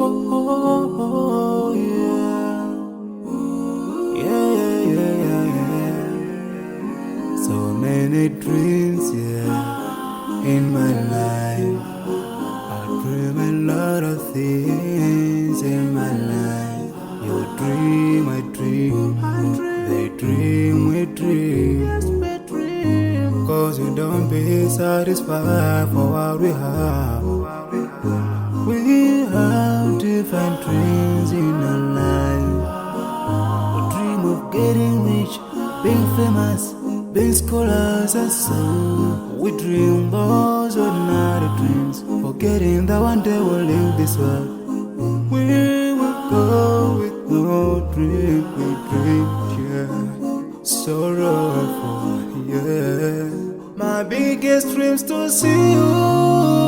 oh, yeah. Yeah, yeah, yeah, yeah, yeah. So many dreams, yeah, in my life. I dream a lot of things in my life. You dream, I dream. They dream, we dream. Cause you don't be satisfied for what we have. We have different dreams in our life. We dream of getting rich, being famous, being scholars and so. We dream those ordinary dreams, forgetting that one day we'll leave this world. We will go with no dream, we dream, yeah. Sorrowful, yeah. My biggest dreams to see you